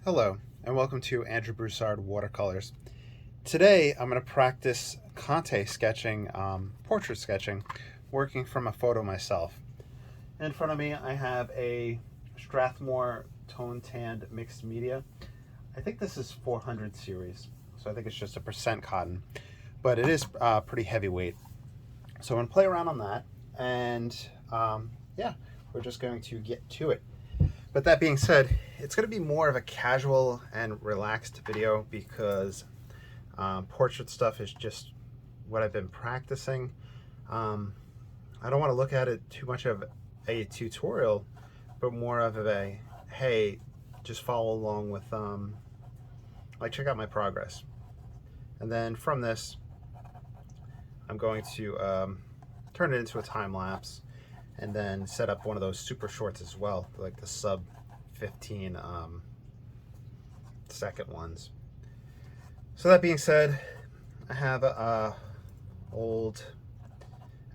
Hello, and welcome to Andrew Broussard Watercolors. Today I'm going to practice conte sketching, portrait sketching, working from a photo myself. In front of me I have a Strathmore Tone Tanned Mixed Media. I think this is 400 series, so I think it's just a percent cotton, but it is pretty heavyweight. So I'm going to play around on that, and yeah, we're just going to get to it. But that being said, it's going to be more of a casual and relaxed video because portrait stuff is just what I've been practicing. I don't want to look at it too much of a tutorial, but more of a, hey, just follow along with, like, check out my progress. And then from this, I'm going to turn it into a time lapse and then set up one of those super shorts as well, like the sub 15 second ones. So that being said, I have a old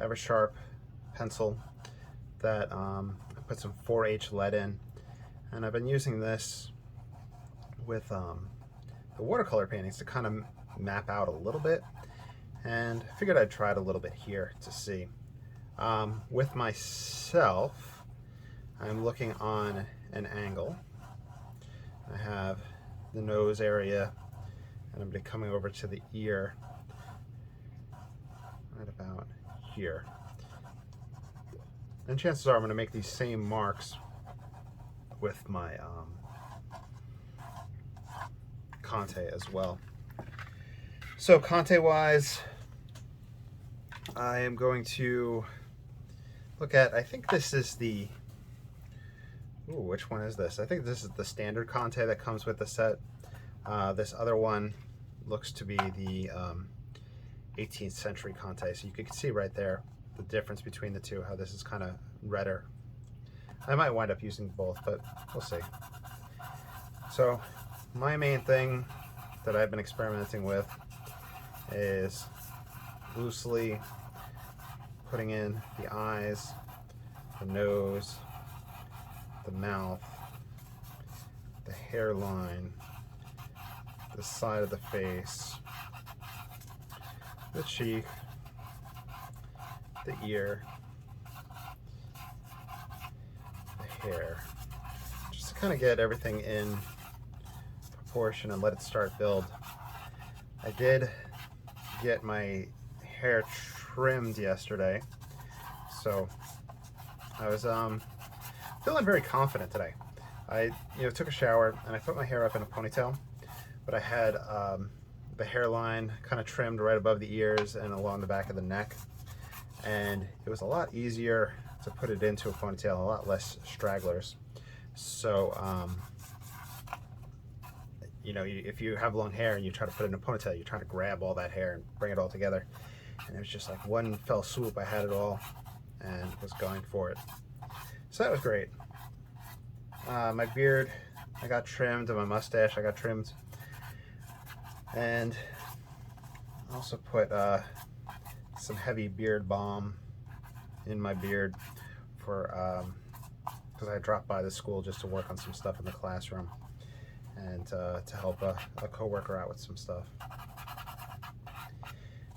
Eversharp pencil that I put some 4H lead in, and I've been using this with the watercolor paintings to kind of map out a little bit, and I figured I'd try it a little bit here to see. With myself, I'm looking on an angle. I have the nose area, and I'm going to be coming over to the ear right about here. And chances are I'm going to make these same marks with my conte as well. So conte wise, I am going to look at, I think this is the, ooh, which one is this? I think this is the standard conte that comes with the set. This other one looks to be the 18th century conte. So you can see right there the difference between the two, how this is kind of redder. I might wind up using both, but we'll see. So my main thing that I've been experimenting with is loosely putting in the eyes, the nose, the mouth, the hairline, the side of the face, the cheek, the ear, the hair, just to kind of get everything in proportion and let it start build. I did get my hair trimmed yesterday, so I was feeling very confident today. I took a shower and I put my hair up in a ponytail, but I had the hairline kind of trimmed right above the ears and along the back of the neck, and it was a lot easier to put it into a ponytail, a lot less stragglers. So if you have long hair and you try to put it in a ponytail, you're trying to grab all that hair and bring it all together, and it was just like one fell swoop. I had it all and was going for it. So that was great. My beard, I got trimmed, and my mustache, I got trimmed. And I also put some heavy beard balm in my beard for because I dropped by the school just to work on some stuff in the classroom and to help a coworker out with some stuff.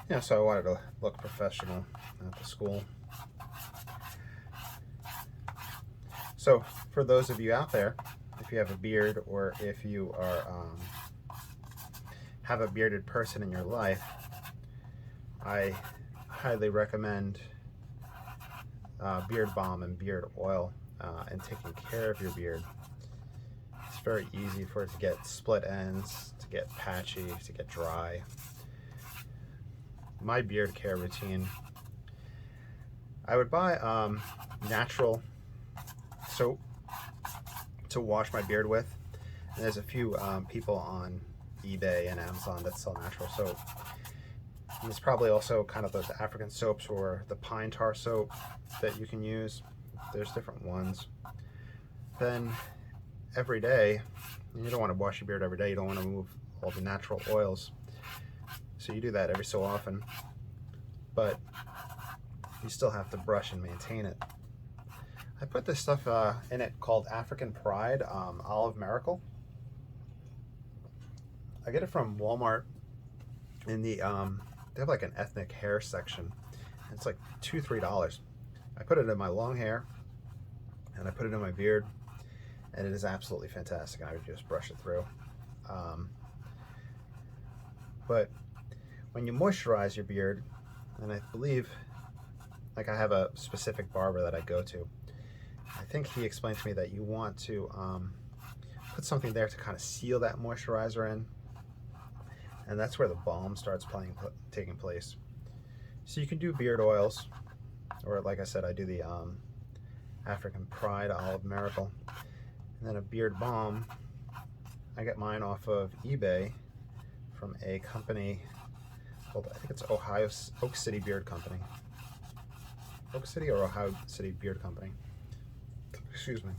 Yeah, so I wanted to look professional at the school. So for those of you out there, if you have a beard or if you are have a bearded person in your life, I highly recommend beard balm and beard oil and taking care of your beard. It's very easy for it to get split ends, to get patchy, to get dry. My beard care routine, I would buy natural soap to wash my beard with, and there's a few people on eBay and Amazon that sell natural soap. And there's probably also kind of those African soaps or the pine tar soap that you can use. There's different ones. Then every day, you don't want to wash your beard every day, you don't want to remove all the natural oils, so you do that every so often, but you still have to brush and maintain it. I put this stuff in it called African Pride Olive Miracle. I get it from Walmart in the, they have like an ethnic hair section. It's like $2-3. I put it in my long hair and I put it in my beard, and it is absolutely fantastic. I would just brush it through. But when you moisturize your beard, and I believe, like I have a specific barber that I go to, I think he explained to me that you want to put something there to kind of seal that moisturizer in, and that's where the balm starts taking place. So you can do beard oils, or like I said, I do the African Pride Olive Miracle, and then a beard balm. I get mine off of eBay from a company called, I think it's Oak City Beard Company. Oak City or Ohio City Beard Company. Excuse me.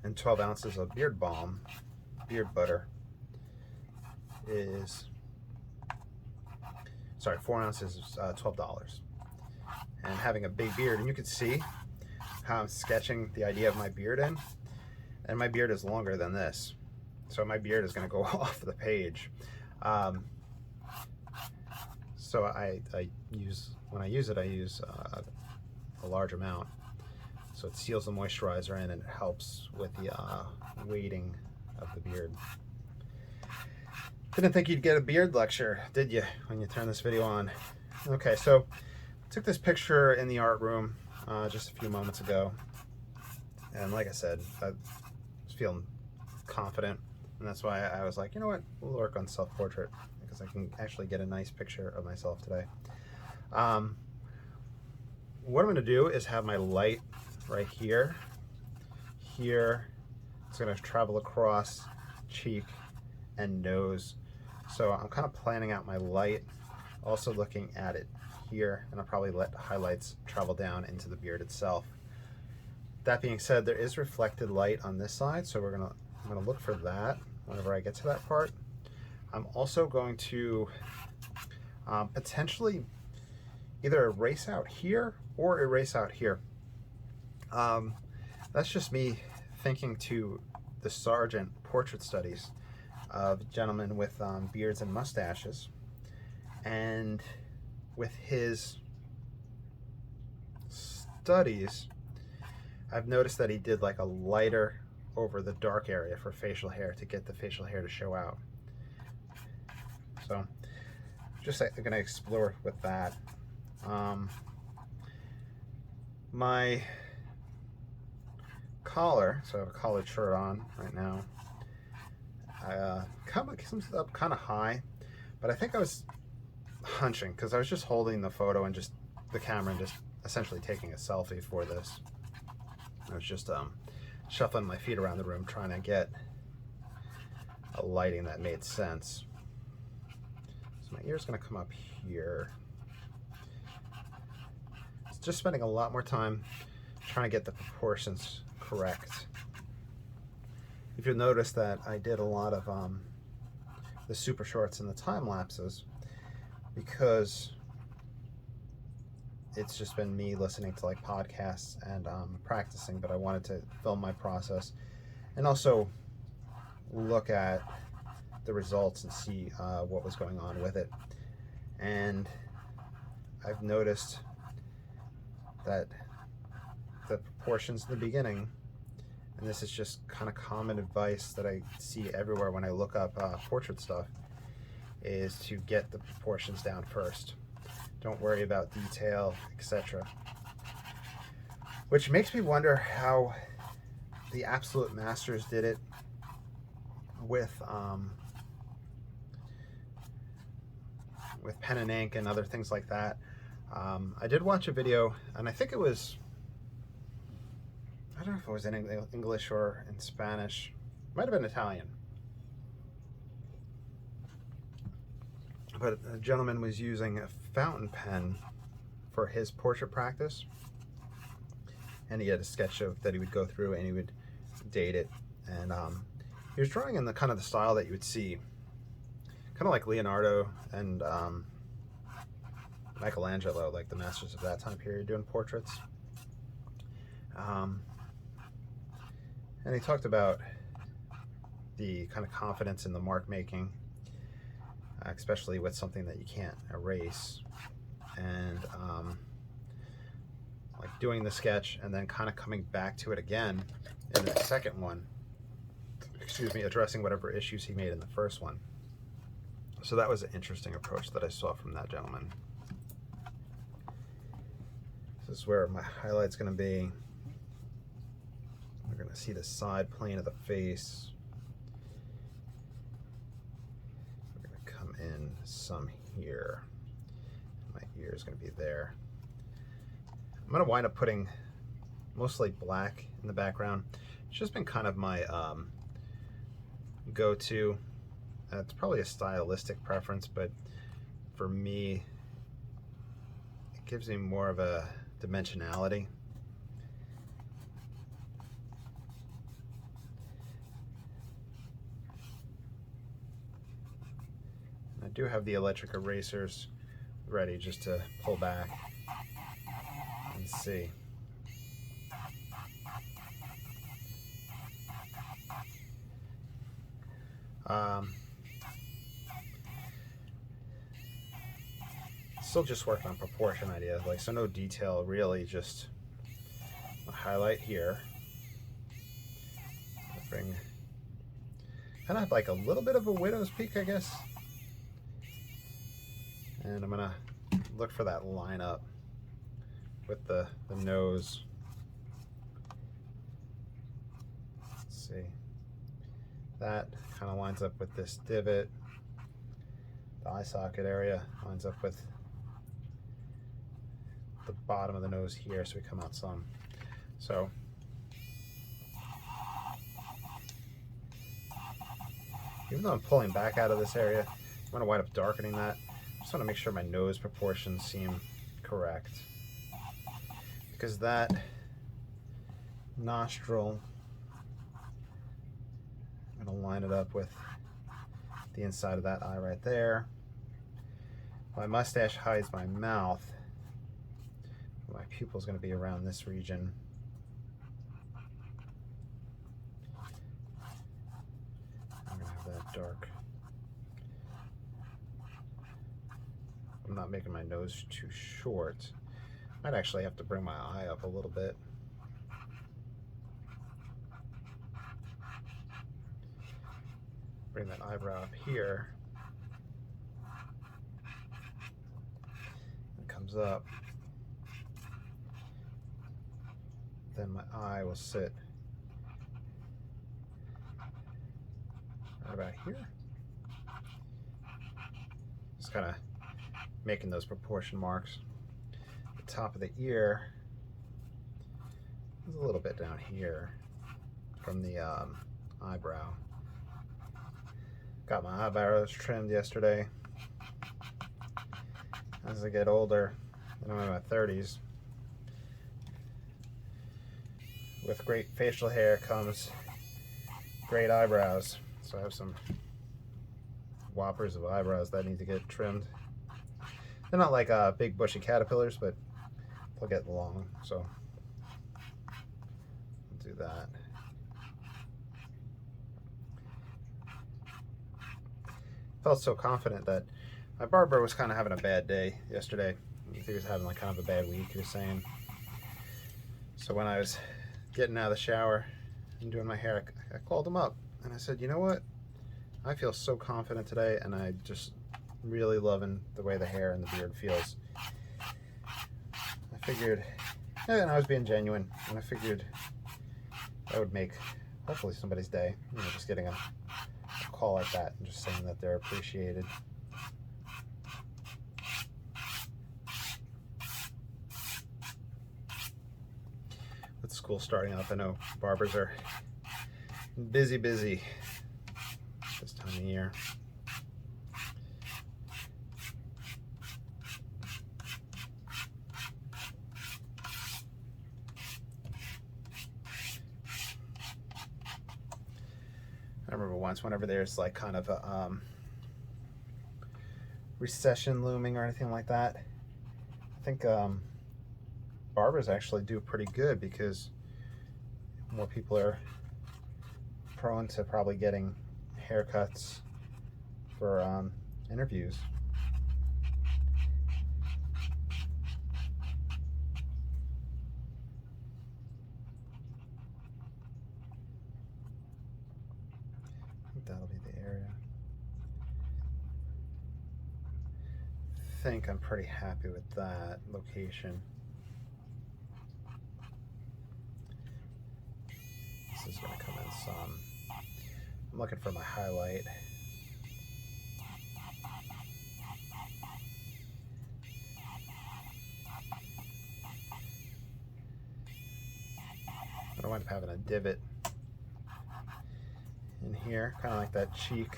And 12 ounces of beard balm, beard butter, is, sorry, 4 ounces is $12. And having a big beard, and you can see how I'm sketching the idea of my beard in, and my beard is longer than this, so my beard is going to go off the page. So when I use it, I use a large amount, so it seals the moisturizer in and it helps with the weighting of the beard. Didn't think you'd get a beard lecture, did you, when you turn this video on? Okay, so I took this picture in the art room just a few moments ago, and like I said, I was feeling confident, and that's why I was like, you know what, we'll work on self-portrait, because I can actually get a nice picture of myself today. What I'm going to do is have my light right here. Here, it's going to travel across cheek and nose. So I'm kind of planning out my light, also looking at it here, and I'll probably let the highlights travel down into the beard itself. That being said, there is reflected light on this side, so I'm gonna look for that whenever I get to that part. I'm also going to potentially either erase out here or erase out here. That's just me thinking to the Sargent portrait studies of gentlemen with beards and mustaches, and with his studies, I've noticed that he did like a lighter over the dark area for facial hair to get the facial hair to show out. So just going to explore with that. My collar, so I have a collared shirt on right now. Comes up kind of high, but I think I was hunching because I was just holding the photo and just the camera and just essentially taking a selfie for this. I was just shuffling my feet around the room trying to get a lighting that made sense. So my ear's going to come up here. It's just spending a lot more time trying to get the proportions correct. If you'll notice that I did a lot of the super shorts and the time lapses because it's just been me listening to like podcasts and practicing, but I wanted to film my process and also look at the results and see what was going on with it. And I've noticed that the proportions in the beginning, and this is just kind of common advice that I see everywhere when I look up portrait stuff, is to get the proportions down first. Don't worry about detail, etc. Which makes me wonder how the absolute masters did it with pen and ink and other things like that. I did watch a video, and I think it was, I don't know if it was in English or in Spanish. It might have been Italian. But a gentleman was using a fountain pen for his portrait practice. And he had a sketch of that he would go through and he would date it. And he was drawing in the kind of the style that you would see, kind of like Leonardo and Michelangelo, like the masters of that time period doing portraits. And he talked about the kind of confidence in the mark making, especially with something that you can't erase, and like doing the sketch and then kind of coming back to it again in the second one, excuse me, addressing whatever issues he made in the first one. So that was an interesting approach that I saw from that gentleman. This is where my highlight's going to be. We're going to see the side plane of the face. We're going to come in some here. My ear is going to be there. I'm going to wind up putting mostly black in the background. It's just been kind of my go-to. It's probably a stylistic preference, but for me, it gives me more of a dimensionality. I do have the electric erasers ready just to pull back and see. Still just working on proportion ideas, like, so no detail really, just a highlight here. I'll bring kind of like a little bit of a widow's peak, I guess. And I'm gonna look for that line up with the nose. Let's see. That kind of lines up with this divot. The eye socket area lines up with the bottom of the nose here, so we come out some. So even though I'm pulling back out of this area, I'm going to wind up darkening that. I just want to make sure my nose proportions seem correct, because that nostril, I'm going to line it up with the inside of that eye right there. My mustache hides my mouth. My pupil is going to be around this region. I'm going to have that dark. I'm not making my nose too short. Might actually have to bring my eye up a little bit. Bring that eyebrow up here. It comes up. Then my eye will sit right about here. Just kind of making those proportion marks. The top of the ear is a little bit down here from the eyebrow. Got my eyebrows trimmed yesterday. As I get older, and I'm in my 30s, with great facial hair comes great eyebrows. So I have some whoppers of eyebrows that need to get trimmed. They're not like big bushy caterpillars, but they'll get long, so I'll do that. Felt so confident that my barber was kind of having a bad day yesterday. He was having like kind of a bad week, he was saying. So when I was getting out of the shower and doing my hair, I called him up and I said, you know what? I feel so confident today, and I just really loving the way the hair and the beard feels. I figured, and I was being genuine, and I figured that would make hopefully somebody's day, you know, just getting a call like that and just saying that they're appreciated. With school starting up, I know barbers are busy this time of year. I remember once, whenever there's like kind of a recession looming or anything like that, I think barbers actually do pretty good, because more people are prone to probably getting haircuts for interviews. I think that'll be the area. I think I'm pretty happy with that location. This is going to come in some. I'm looking for my highlight. I don't wind up having a divot in here, kind of like that cheek,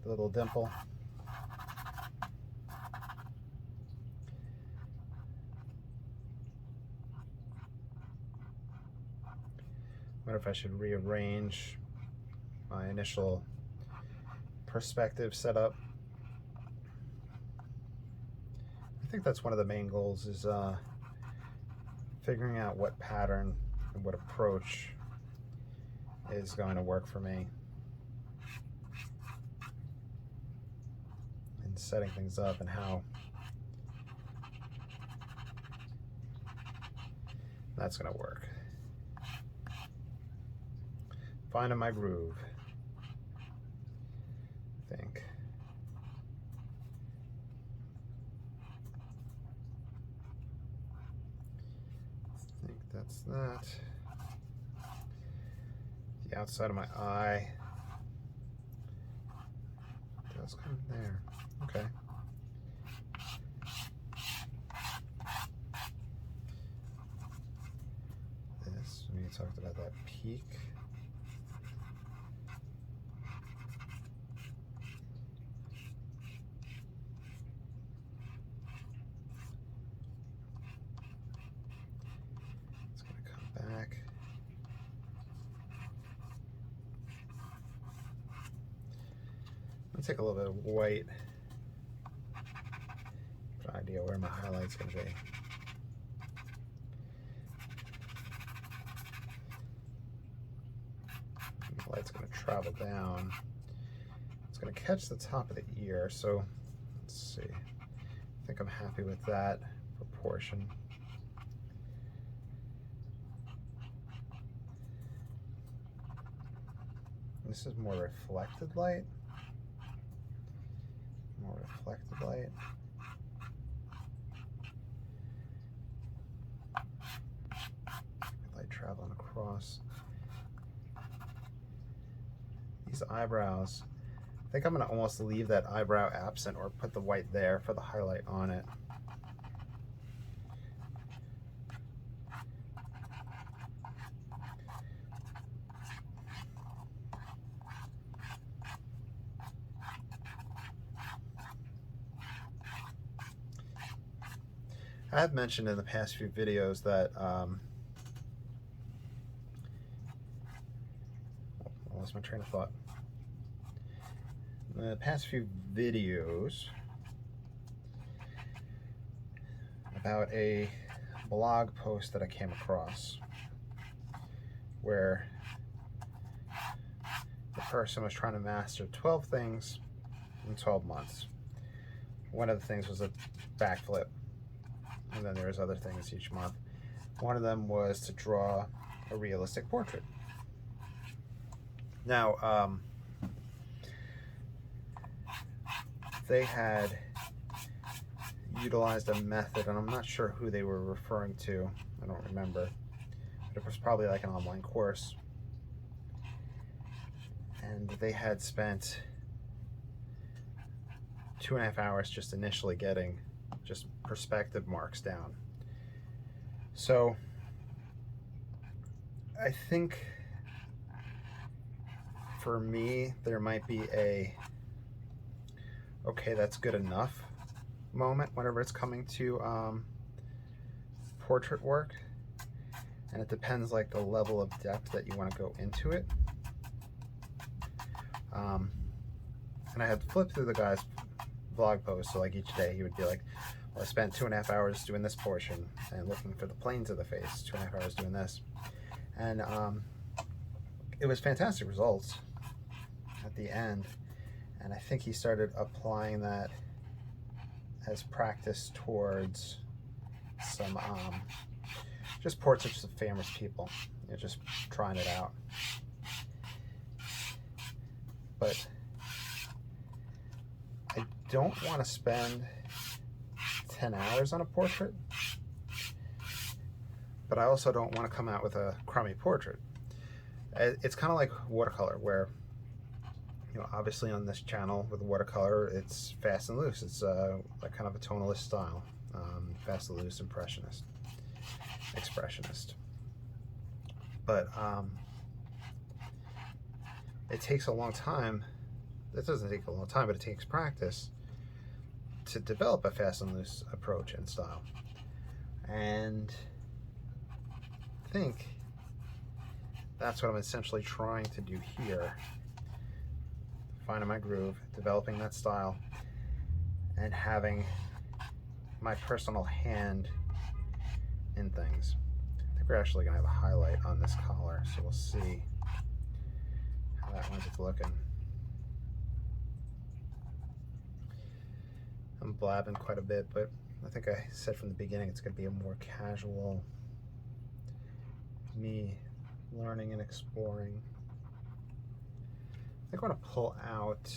the little dimple. I wonder if I should rearrange my initial perspective setup. I think that's one of the main goals, is figuring out what pattern and what approach is going to work for me, and setting things up and how that's going to work. Finding my groove, I think. I think that's that. The outside of my eye does come there. Okay. This, we talked about that peak. Back. Let's take a little bit of white. Get an idea where my highlight's going to be. The light's going to travel down. It's going to catch the top of the ear, so let's see. I think I'm happy with that proportion. This is more reflected light. More reflected light. Light traveling across. These eyebrows, I think I'm going to almost leave that eyebrow absent or put the white there for the highlight on it. I have mentioned in the past few videos that I lost my train of thought. In the past few videos about a blog post that I came across where the person was trying to master 12 things in 12 months. One of the things was a backflip. And then there's other things each month. One of them was to draw a realistic portrait. Now, they had utilized a method, and I'm not sure who they were referring to. I don't remember. But it was probably like an online course. And they had spent 2.5 hours just initially getting just perspective marks down. So I think for me there might be a okay, that's good enough moment whenever it's coming to portrait work, and it depends like the level of depth that you want to go into it. And I had flipped through the guy's blog post, so like each day he would be like, well, I spent 2.5 hours doing this portion and looking for the planes of the face, 2.5 hours doing this, and it was fantastic results. at the end. And I think he started applying that as practice towards some just portraits of famous people. You're just trying it out. But I don't want to spend 10 hours on a portrait, but I also don't want to come out with a crummy portrait. It's kind of like watercolor, where, you know, obviously on this channel with watercolor, it's fast and loose. It's like kind of a tonalist style, fast and loose, expressionist. But it takes a long time. It doesn't take a long time, but it takes practice to develop a fast and loose approach and style. And I think that's what I'm essentially trying to do here. Finding my groove, developing that style, and having my personal hand in things. I think we're actually gonna have a highlight on this collar, so we'll see how that winds up looking. I'm blabbing quite a bit, but I think I said from the beginning it's gonna be a more casual, me learning and exploring. I think I want to pull out,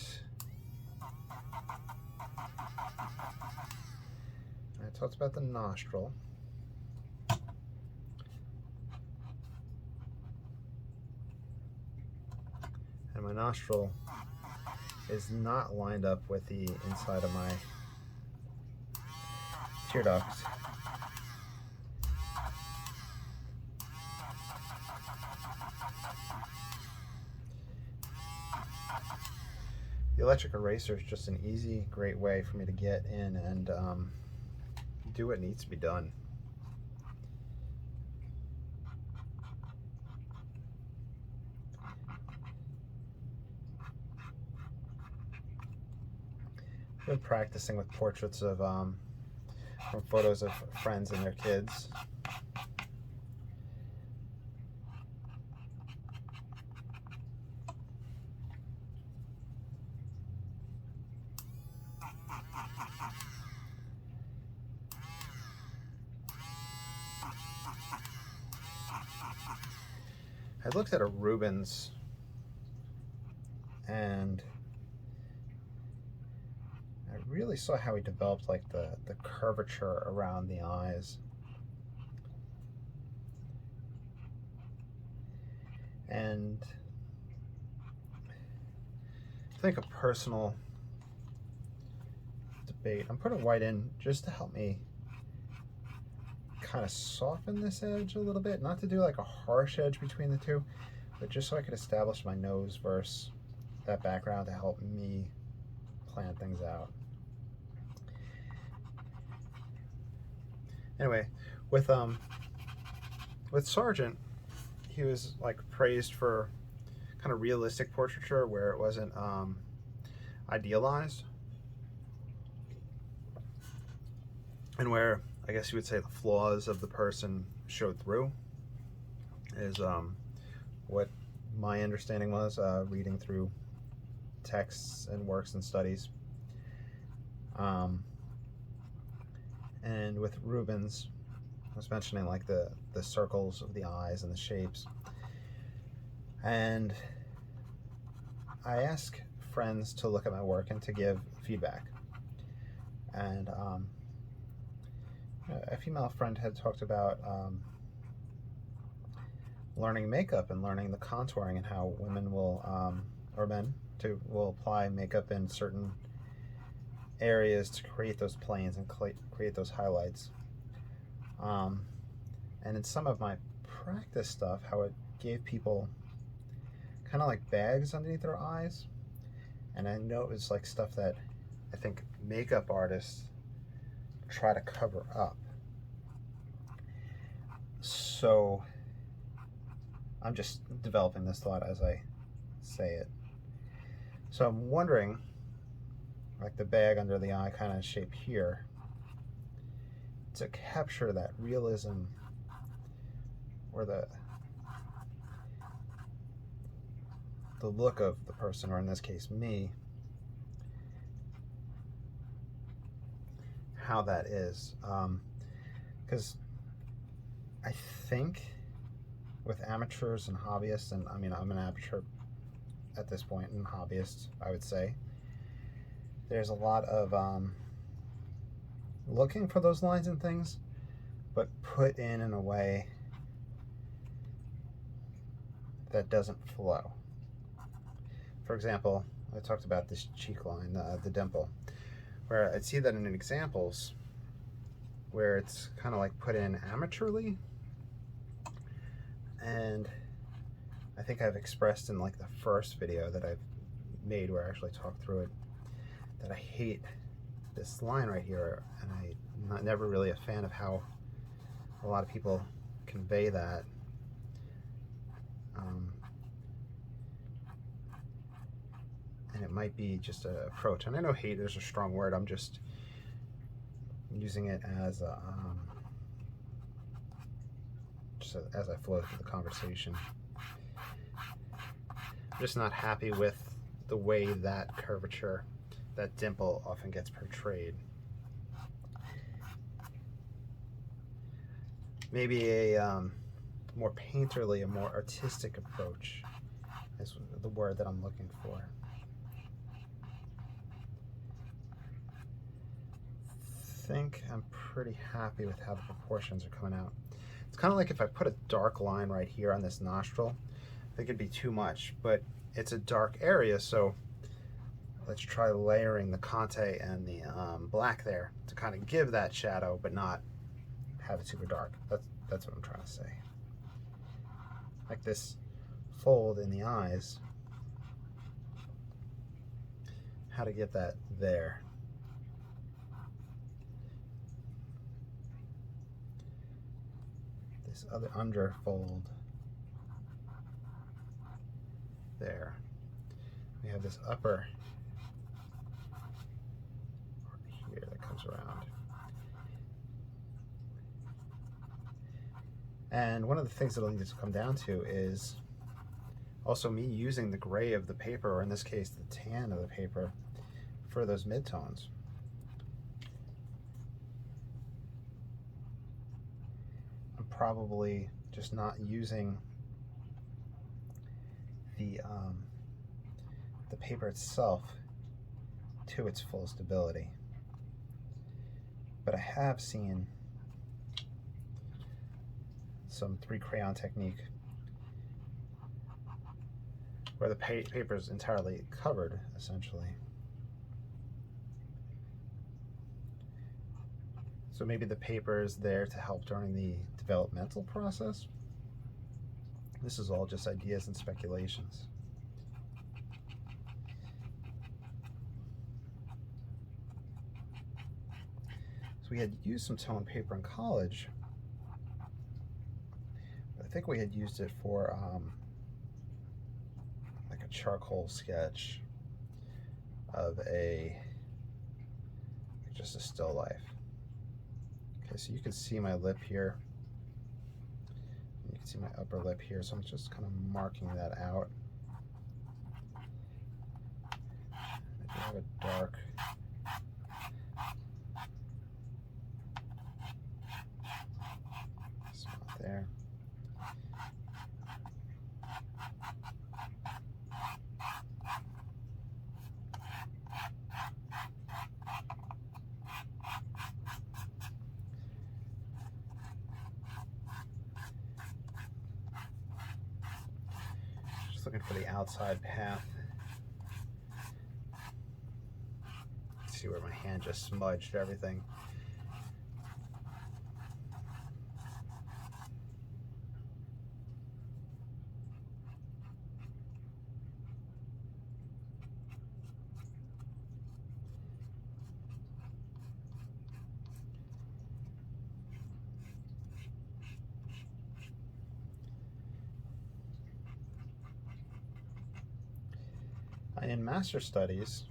I talked about the nostril. And my nostril is not lined up with the inside of my tear duct. The electric eraser is just an easy, great way for me to get in and do what needs to be done. I've been practicing with portraits of from photos of friends and their kids. I looked at a Rubens and I really saw how he developed like the curvature around the eyes. And I think a personal debate, I'm putting white in just to help me kind of soften this edge a little bit, not to do like a harsh edge between the two, but just so I could establish my nose versus that background to help me plan things out. Anyway, with Sargent, he was like praised for kind of realistic portraiture where it wasn't idealized, and where I guess you would say the flaws of the person showed through, is what my understanding was, reading through texts and works and studies. And with Rubens, I was mentioning like the circles of the eyes and the shapes. And I ask friends to look at my work and to give feedback. And a female friend had talked about learning makeup and learning the contouring and how women will, or men, will apply makeup in certain areas to create those planes and create those highlights. And in some of my practice stuff, how it gave people kind of like bags underneath their eyes. And I know it was like stuff that I think makeup artists try to cover up. So I'm just developing this thought as I say it. So I'm wondering, like the bag under the eye kind of shape here, to capture that realism or the look of the person, or in this case me, how that is. Because I think with amateurs and hobbyists, and I mean I'm an amateur at this point and hobbyist, I would say, there's a lot of looking for those lines and things, but put in a way that doesn't flow. For example, I talked about this cheek line, the dimple, where I'd see that in examples where it's kind of like put in amateurly, and I think I've expressed in like the first video that I've made where I actually talked through it that I hate this line right here, and I'm never really a fan of how a lot of people convey that. And it might be just an approach, and I know hate is a strong word, I'm just using it as a, as I flow through the conversation. I'm just not happy with the way that curvature, that dimple, often gets portrayed. Maybe a more painterly, a more artistic approach is the word that I'm looking for. I think I'm pretty happy with how the proportions are coming out. It's kind of like if I put a dark line right here on this nostril, I think it'd be too much, but it's a dark area, so let's try layering the conte and the black there to kind of give that shadow, but not have it super dark. That's what I'm trying to say. Like this fold in the eyes, how to get that there. This other underfold there. We have this upper here that comes around. And one of the things that'll need to come down to is also me using the gray of the paper, or in this case the tan of the paper, for those midtones. I'm probably just not using the paper itself to its fullest ability. But I have seen some 3 crayon technique where the paper is entirely covered, essentially. So maybe the paper is there to help during the developmental process. This is all just ideas and speculations. So we had used some tone paper in college. I think we had used it for like a charcoal sketch of just a still life. Okay, so you can see my lip here. You can see my upper lip here, so I'm just kind of marking that out. I do have a dark spot there. Just looking for the outside path. See where my hand just smudged everything. In master studies,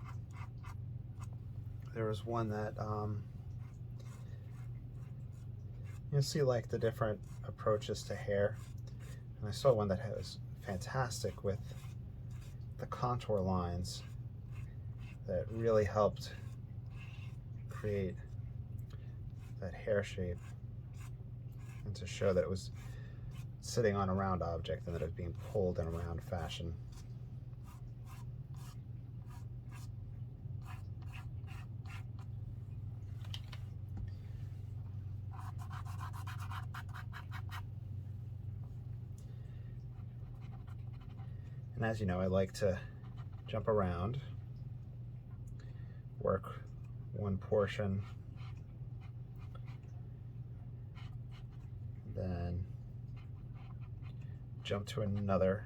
there was one that you'll see like the different approaches to hair, and I saw one that was fantastic with the contour lines that really helped create that hair shape, and to show that it was sitting on a round object and that it was being pulled in a round fashion. And as you know, I like to jump around, work one portion, then jump to another,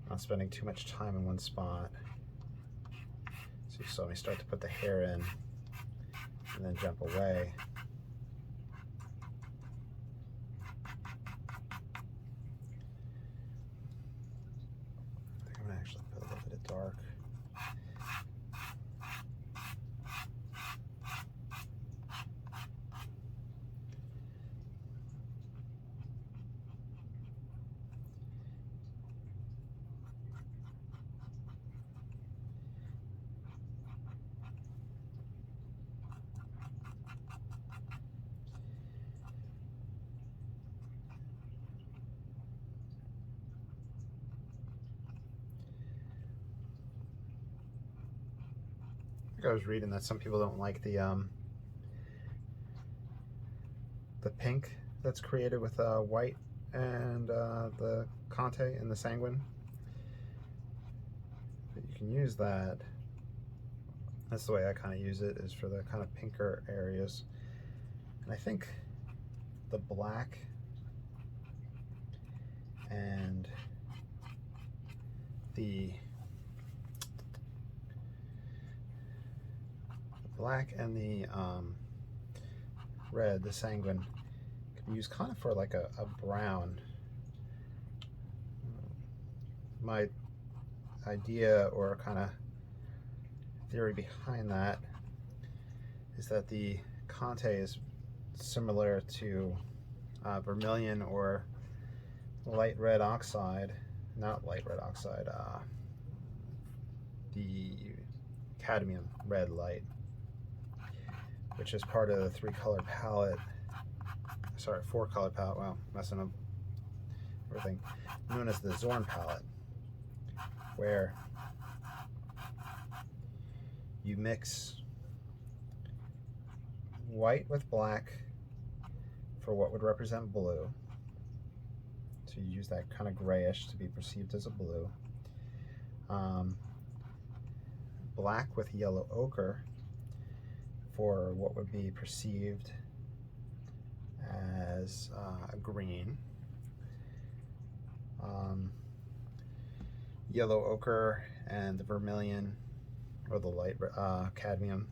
not spending too much time in one spot. So you saw me start to put the hair in and then jump away. I think I'm gonna actually put a little bit of dark. I think I was reading that some people don't like the pink that's created with white and the conte and the sanguine. But you can use that. That's the way I kind of use it, is for the kind of pinker areas. And I think the black and the red, the sanguine, can be used kind of for like a brown. My idea, or kind of theory behind that, is that the conte is similar to vermilion or light red oxide, not light red oxide, the cadmium red light, which is part of the 3-color palette, sorry, 4-color palette, wow, messing up everything, known as the Zorn palette, where you mix white with black for what would represent blue. So you use that kind of grayish to be perceived as a blue. Black with yellow ochre for what would be perceived as a green. Yellow ochre and the vermilion, or the light cadmium,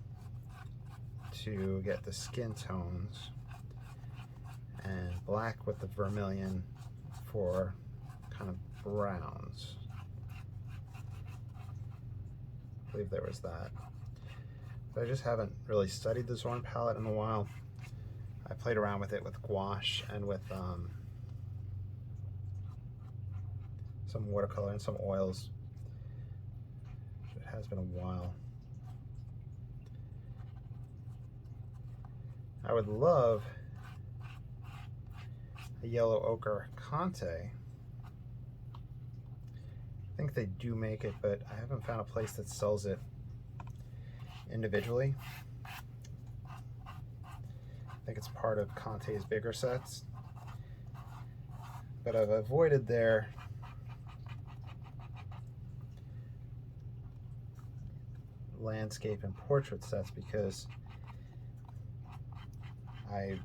to get the skin tones, and black with the vermilion for kind of browns. I believe there was that. But I just haven't really studied the Zorn palette in a while. I played around with it with gouache and with some watercolor and some oils. It has been a while. I would love a yellow ochre conte. I think they do make it, but I haven't found a place that sells it individually. I think it's part of Conte's bigger sets, but I've avoided their landscape and portrait sets because I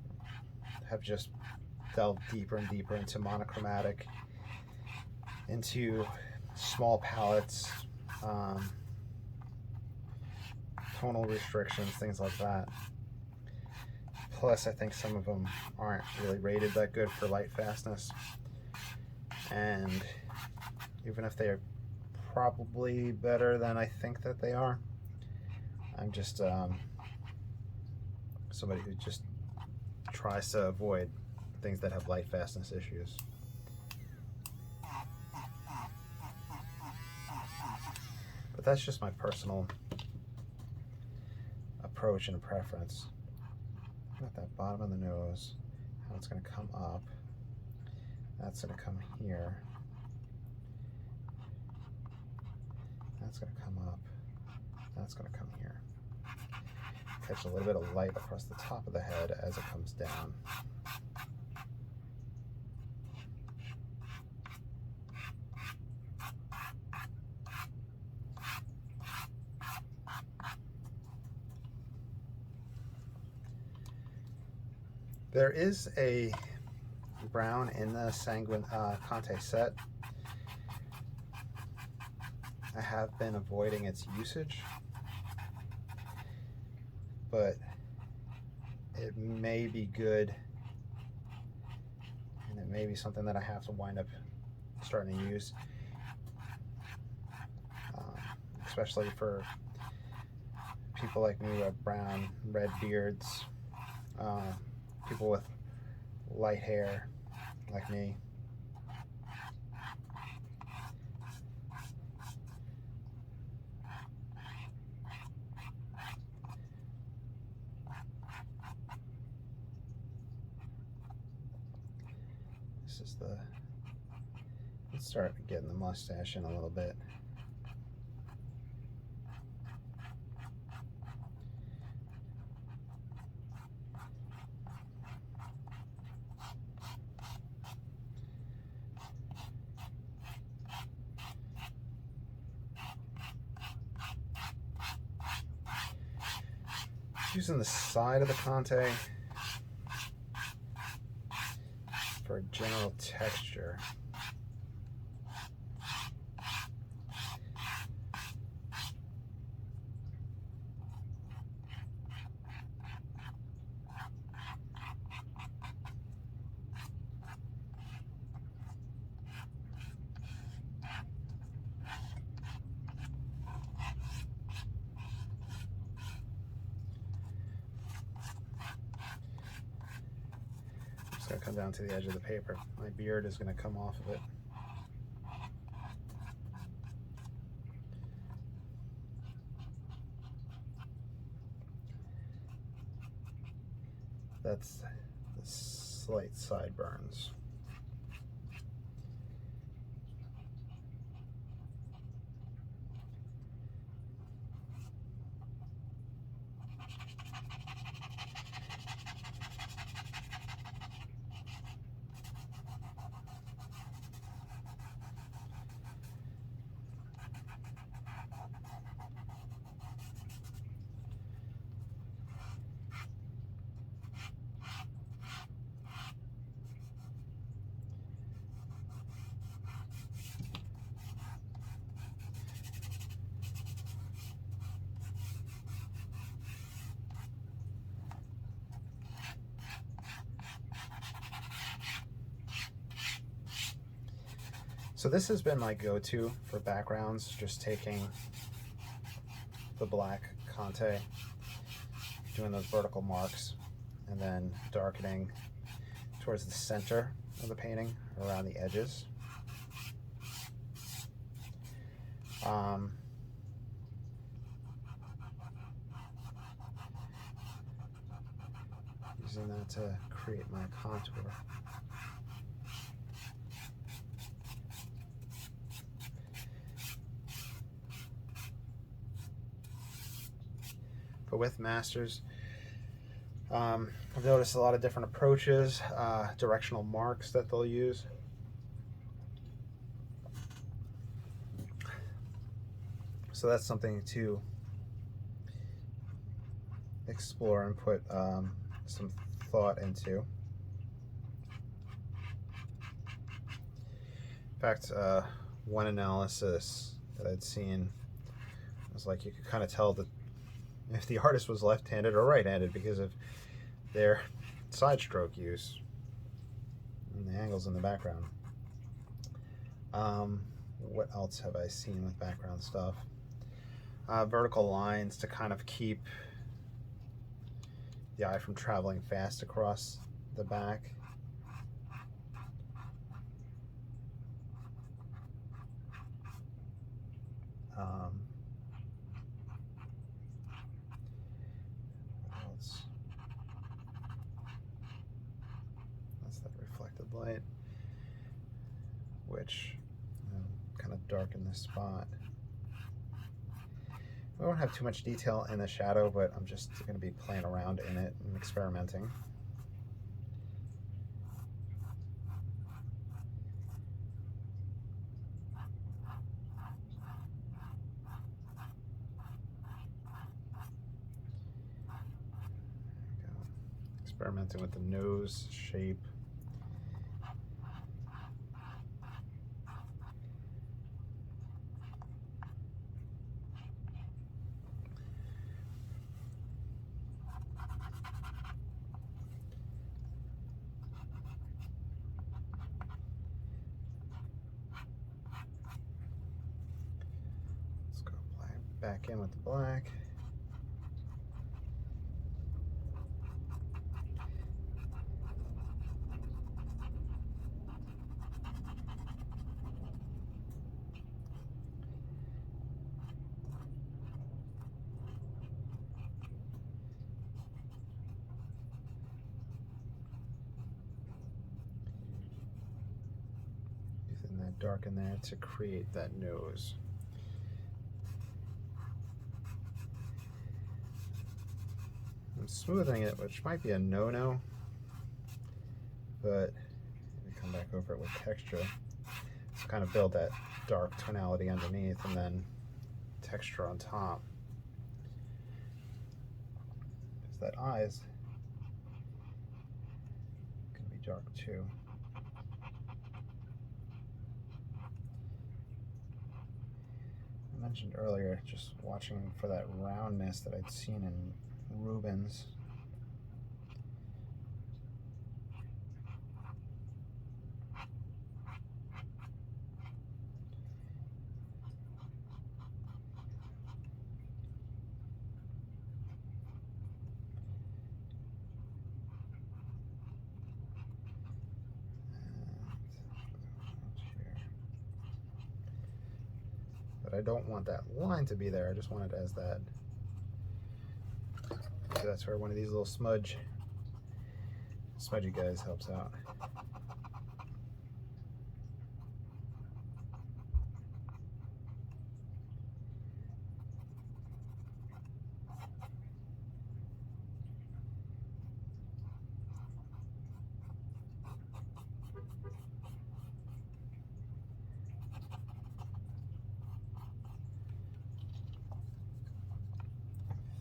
have just delved deeper and deeper into monochromatic, into small palettes, tonal restrictions, things like that. Plus, I think some of them aren't really rated that good for light fastness. And even if they're probably better than I think that they are, I'm just somebody who just tries to avoid things that have light fastness issues. but that's just my personal approach and preference. At that bottom of the nose, how it's going to come up. That's going to come here. That's going to come up. That's going to come here. Catch a little bit of light across the top of the head as it comes down. There is a brown in the Sanguine Conte set. I have been avoiding its usage, but it may be good, and it may be something that I have to wind up starting to use, especially for people like me who have brown, red beards, people with light hair like me. This is the, let's start getting the mustache in a little bit. Using the side of the Conte for general texture. It's going to come down to the edge of the paper. My beard is going to come off of it. That's the slight sideburns. So this has been my go-to for backgrounds, just taking the black Conte, doing those vertical marks, and then darkening towards the center of the painting, around the edges. Using that to create my contour. But with masters, I've noticed a lot of different approaches, directional marks that they'll use. So that's something to explore and put some thought into. In fact, one analysis that I'd seen was like you could kind of tell that if the artist was left-handed or right-handed because of their side stroke use and the angles in the background. What else have I seen with background stuff? Vertical lines to kind of keep the eye from traveling fast across the back. highlight, which kind of darken this spot. We won't have too much detail in the shadow, but I'm just going to be playing around in it and experimenting. Experimenting with the nose shape. Let's go back in with the black. Using that dark in there to create that nose. I'm smoothing it, which might be a no-no, but we come back over it with texture to kind of build that dark tonality underneath and then texture on top. Because that eye's going to be dark too. I mentioned earlier just watching for that roundness that I'd seen in Rubens. But I don't want that line to be there. I just want it as that. So that's where one of these little smudgy guys helps out.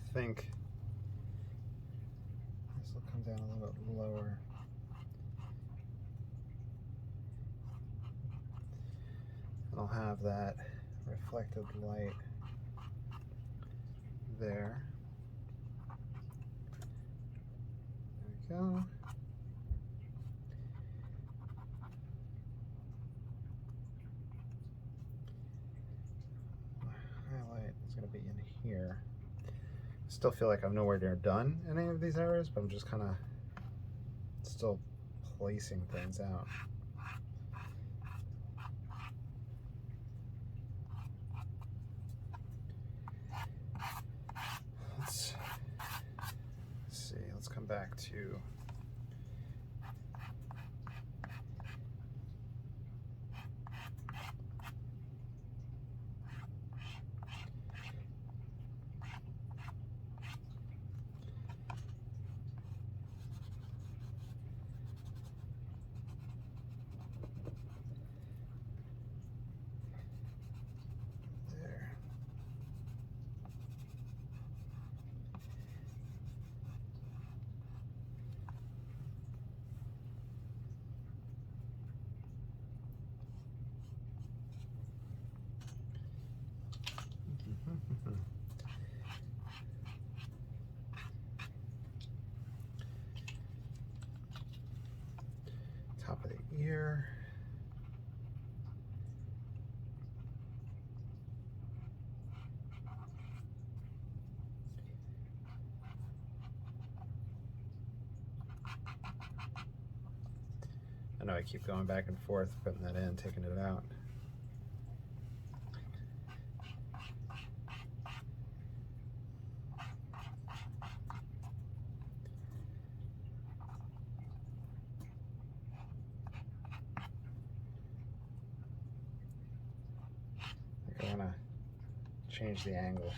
I think this will come down a little bit lower. I'll have that reflected light there. There we go. My highlight is going to be in here. Still feel like I'm nowhere near done in any of these areas, but I'm just kind of still placing things out. Let's see, let's come back to top of the ear. I know I keep going back and forth, putting that in, taking it out. I want to change the angle.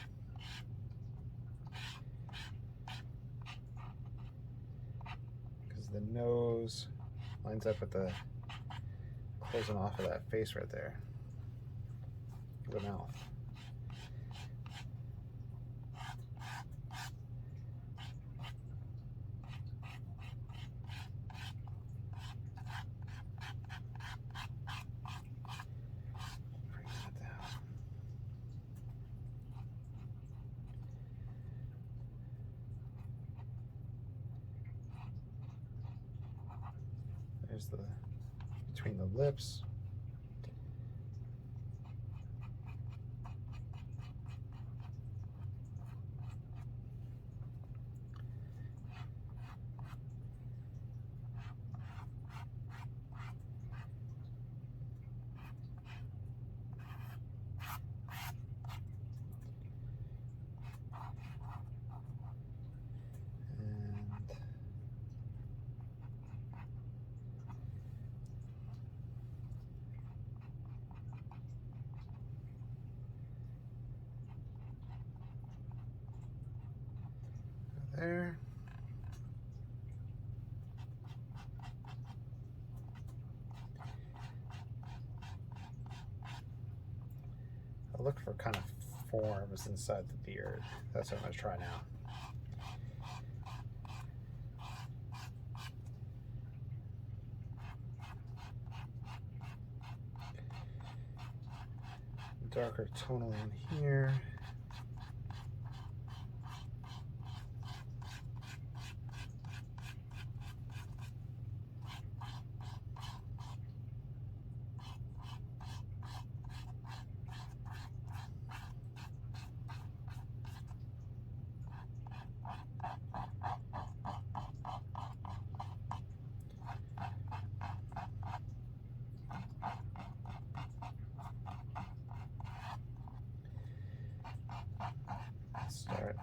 Because the nose lines up with the closing off of that face right there. The mouth. Bring that down. There's the between the lips. There. I'll look for kind of forms inside the beard. That's what I'm going to try now. Darker tonally in here. Start.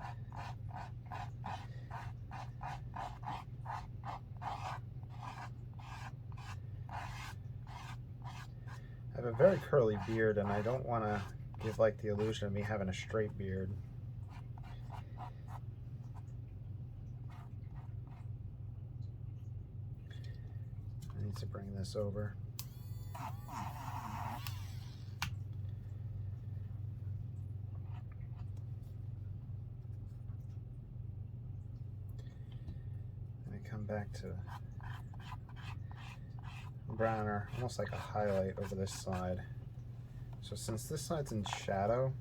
I have a very curly beard and I don't want to give like the illusion of me having a straight beard. I need to bring this over. Come back to browner, almost like a highlight over this side. So since this side's in shadow,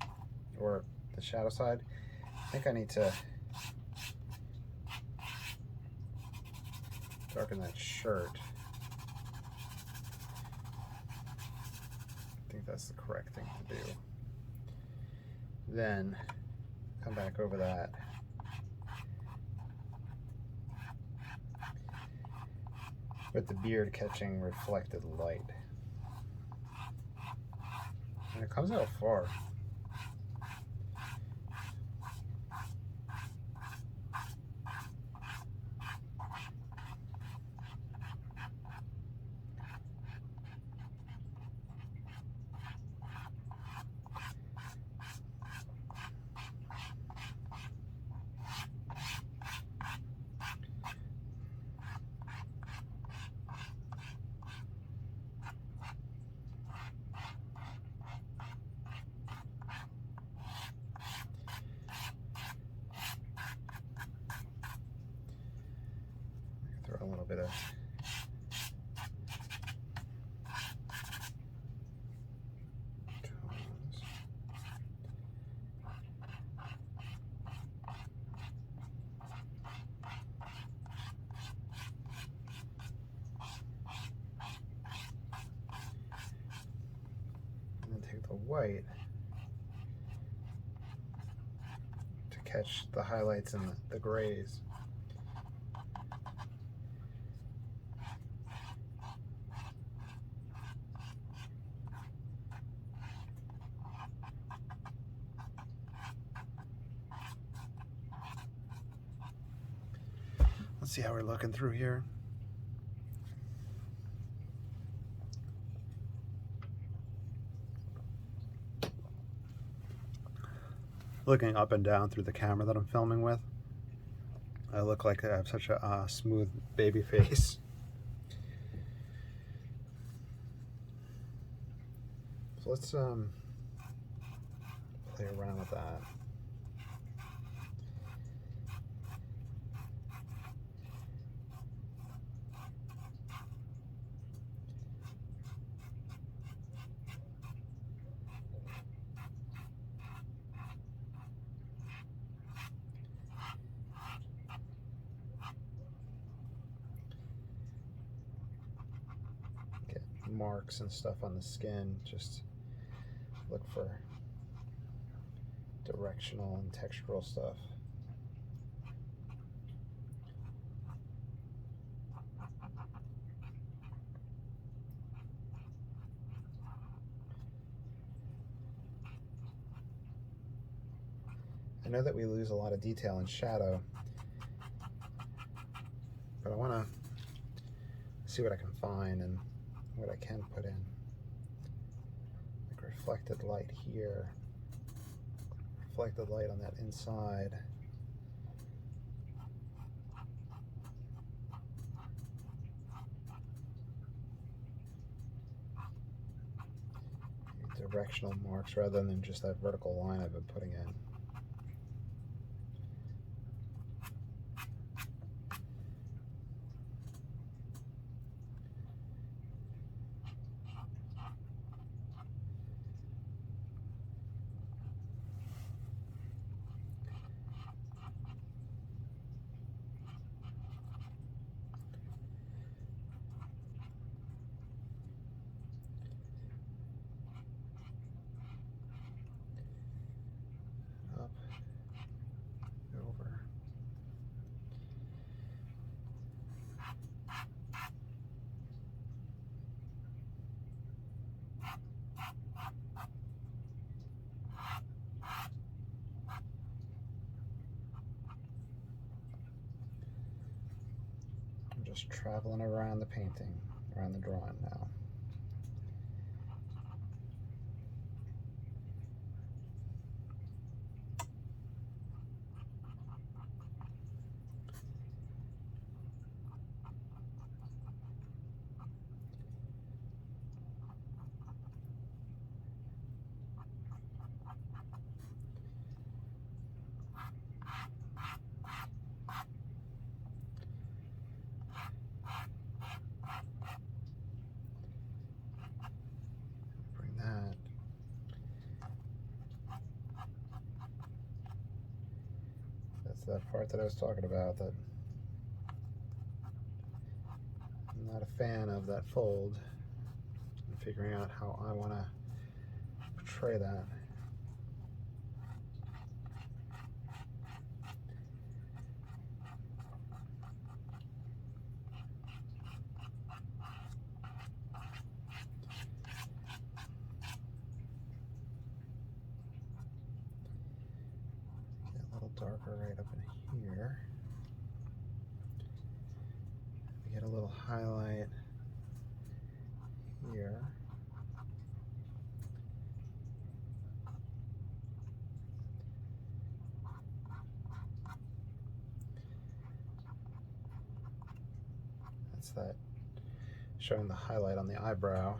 or the shadow side, I think I need to darken that shirt. I think that's the correct thing to do. Then come back over that. With the beard catching reflected light. And it comes out far. Throw a little bit of tones. And then take the white to catch the highlights and the grays. Let's see how we're looking through here. looking up and down through the camera that I'm filming with. I look like I have such a smooth baby face. So let's play around with that. Get marks and stuff on the skin, just look for directional and textural stuff. I know that we lose a lot of detail in shadow, but I want to see what I can find and what I can put in. Like reflected light here, reflected light on that inside. Directional marks rather than just that vertical line I've been putting in. Up, over. I'm just traveling around the painting, around the drawing now. Bring that. That's that part that I was talking about, that I'm not a fan of that fold. I'm figuring out how I want to portray that. Get a little darker right up in here. Get a little highlight here. That's that showing the highlight on the eyebrow.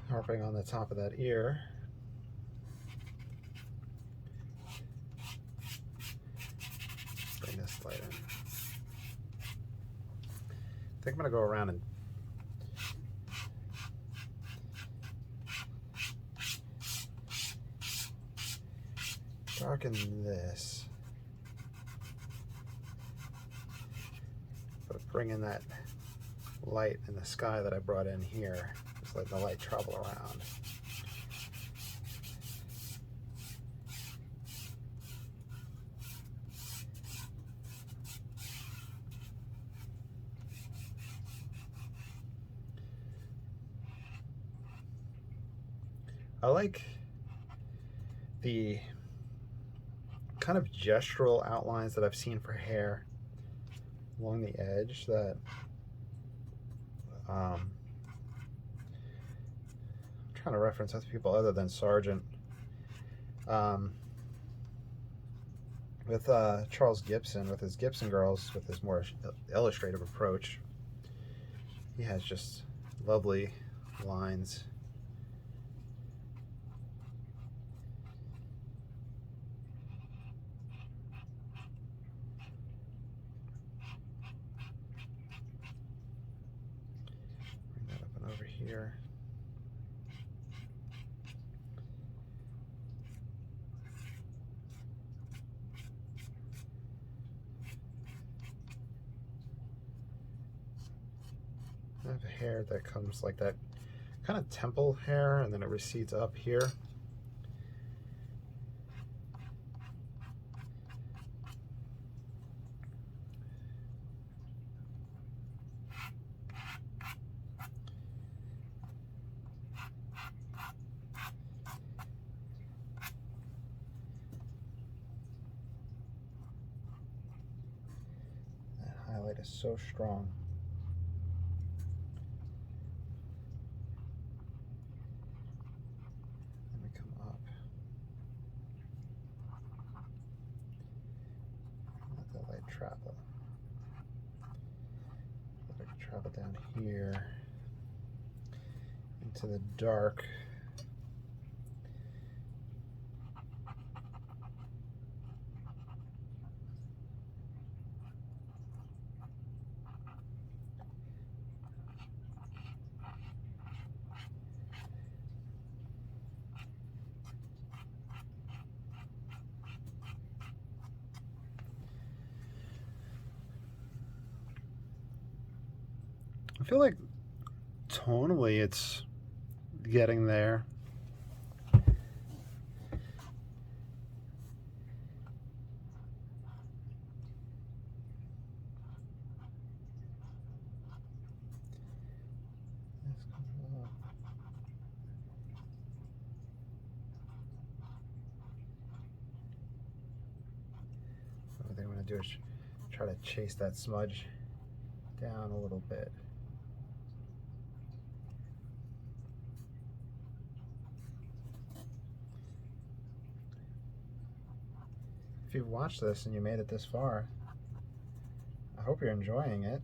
Harping on the top of that ear. Bring this light in. I think I'm going to go around and darken this, but bring in that light in the sky that I brought in here. Just let the light travel around. I like the kind of gestural outlines that I've seen for hair along the edge that I'm trying to reference other people other than Sargent. With Charles Gibson, with his Gibson Girls, with his more illustrative approach, he has just lovely lines. Bring that up and over here. I have hair that comes like that kind of temple hair, and then it recedes up here. That highlight is so strong. Travel. I can travel down here into the dark. I feel like tonally it's getting there. What I want to do is try to chase that smudge down a little bit. If you've watched this and you made it this far, I hope you're enjoying it.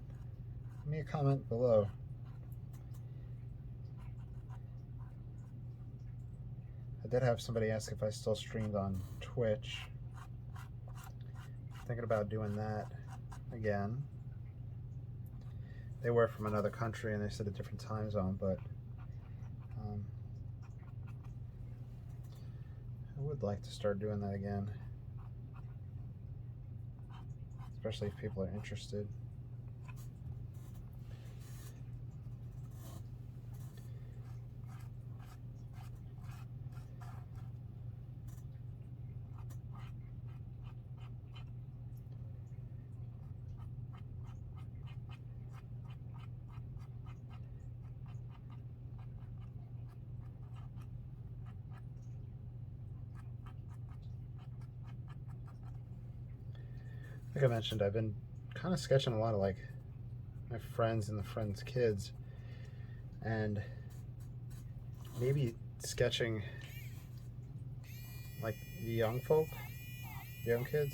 Leave me a comment below. I did have somebody ask if I still streamed on Twitch. Thinking about doing that again. They were from another country and they said a different time zone, but I would like to start doing that again, especially if people are interested. Like I mentioned, I've been kind of sketching a lot of like my friends and the friends' kids, and maybe sketching like the young folk, the young kids,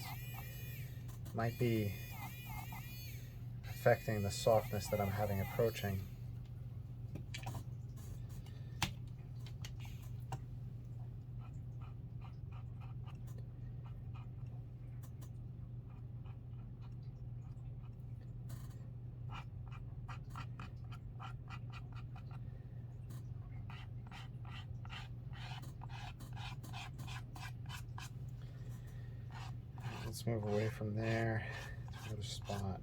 might be affecting the softness that I'm having approaching. Let's move away from there to another spot.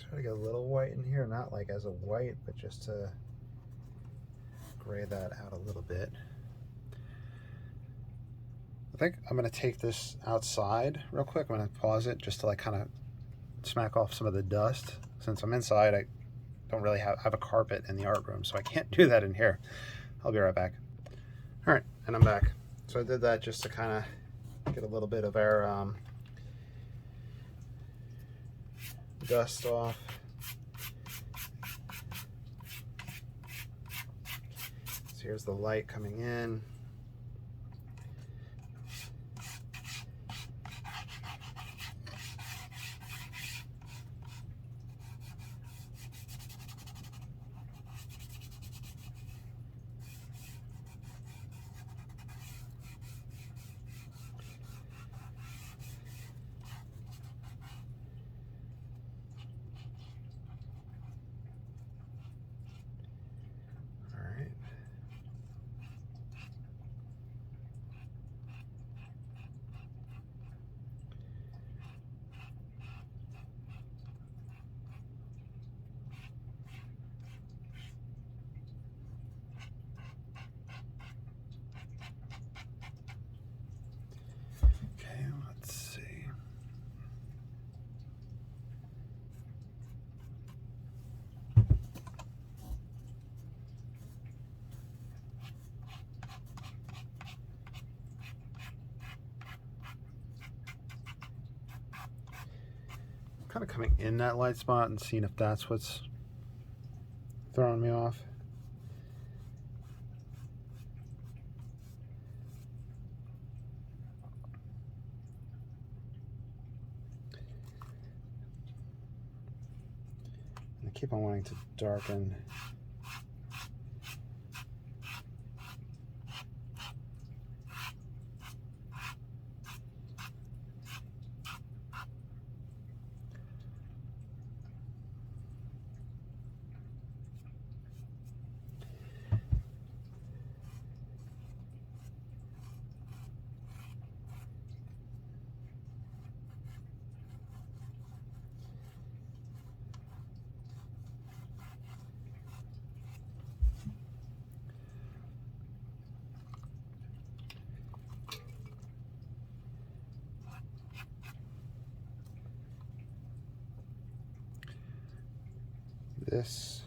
Try to get a little white in here, not like as a white, but just to gray that out a little bit. I think I'm going to take this outside real quick. I'm going to pause it just to like kind of smack off some of the dust. Since I'm inside, I don't really have a carpet in the art room, so I can't do that in here. I'll be right back. All right, and I'm back. So I did that just to kind of get a little bit of our dust off. So here's the light coming in. Kind of coming in that light spot and seeing if that's what's throwing me off. I keep on wanting to darken. This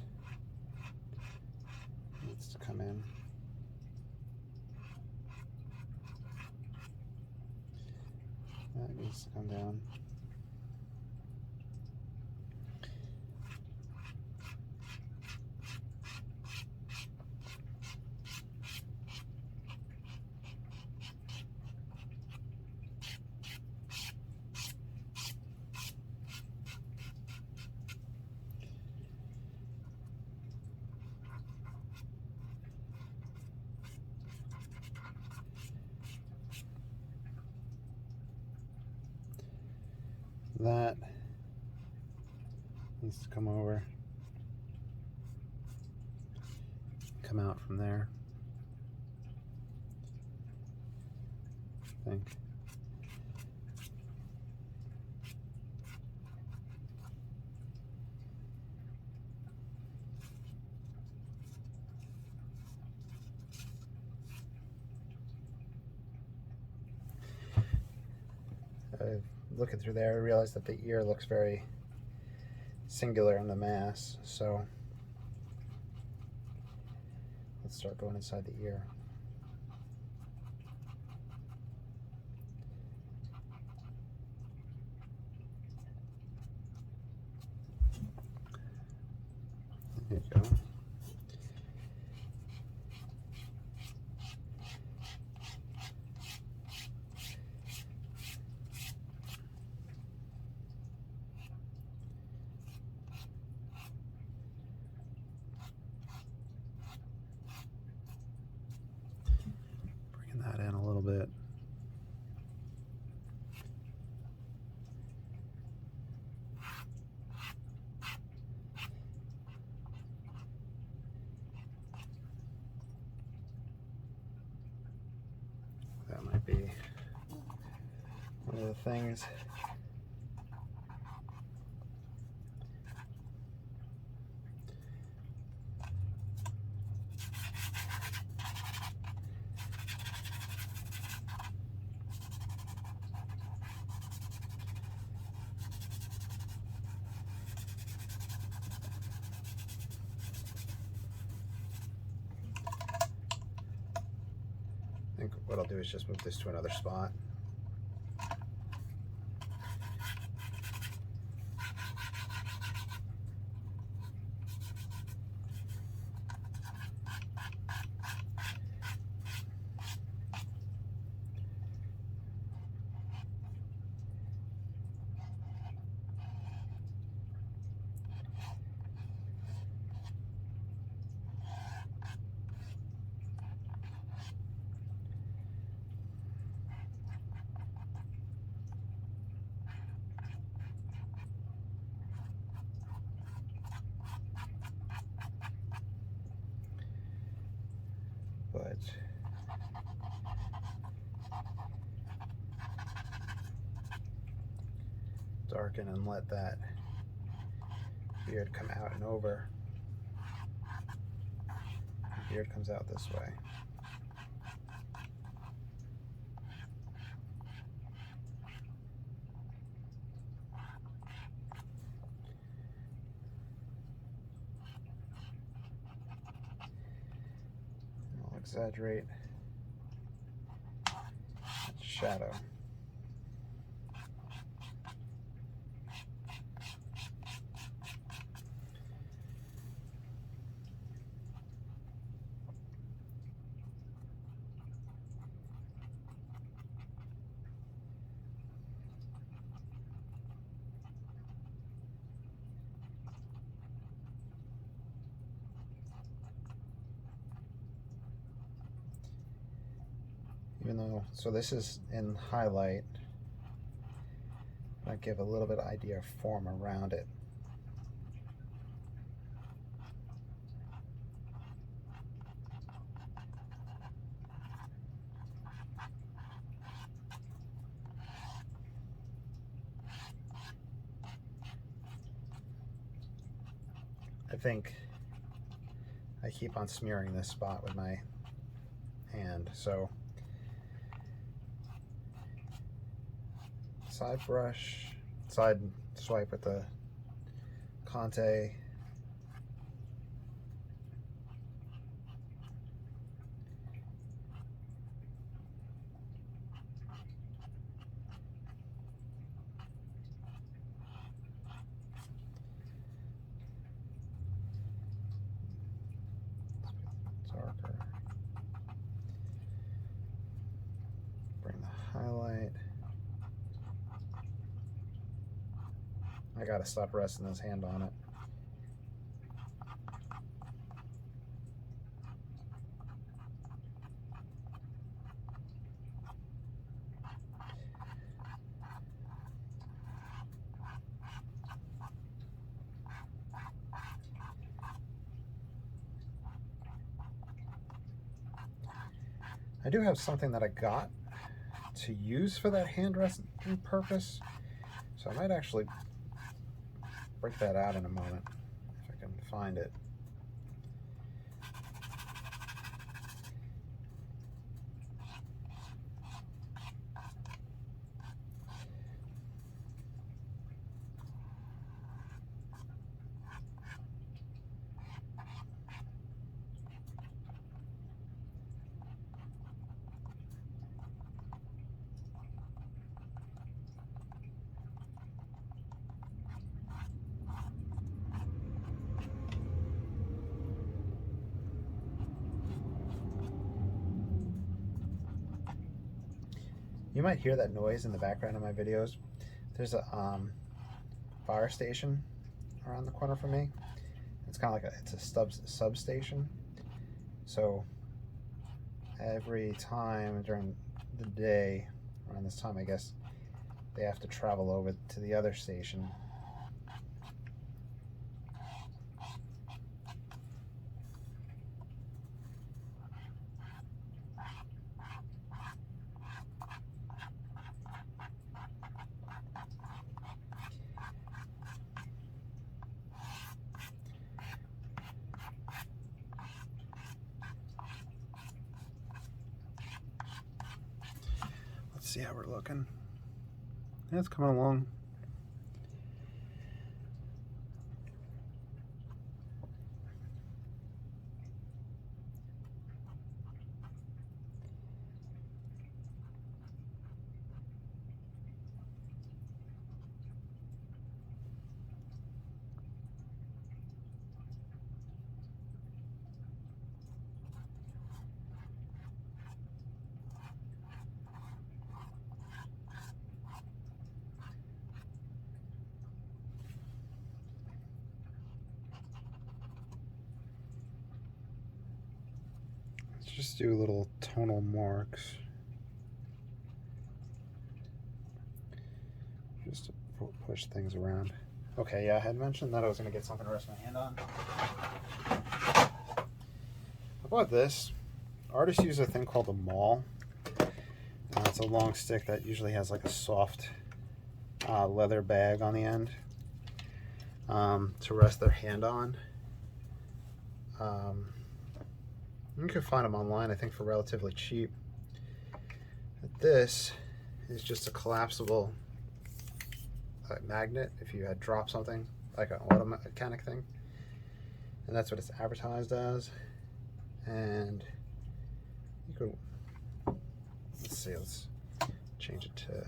needs to come in. That needs to come down. That needs to come over, come out from there, I think. Looking through there, I realized that the ear looks very singular in the mass, so let's start going inside the ear. There you go. That in a little bit. That might be one of the things what I'll do is just move this to another spot. But darken and let that beard come out and over. The beard comes out this way. I'll exaggerate that shadow. Even though, so this is in highlight, I give a little bit of idea of form around it. I think I keep on smearing this spot with my hand, so side brush, side swipe with the conte. Darker. Bring the highlight. I gotta stop resting this hand on it. I do have something that I got to use for that hand resting purpose, so I might actually break that out in a moment if I can find it. You might hear that noise in the background of my videos. There's a fire station around the corner from me. It's kind of like it's a substation. So every time during the day, around this time, I guess, they have to travel over to the other station. Let's see how we're looking. Yeah, it's coming along. Just do little tonal marks. Just to push things around. Okay, yeah, I had mentioned that I was going to get something to rest my hand on. I bought this. Artists use a thing called a maul. It's a long stick that usually has like a soft leather bag on the end to rest their hand on. You can find them online, I think, for relatively cheap. But this is just a collapsible magnet if you had dropped something, like an auto mechanic thing. And that's what it's advertised as. And you could, let's see, let's change it to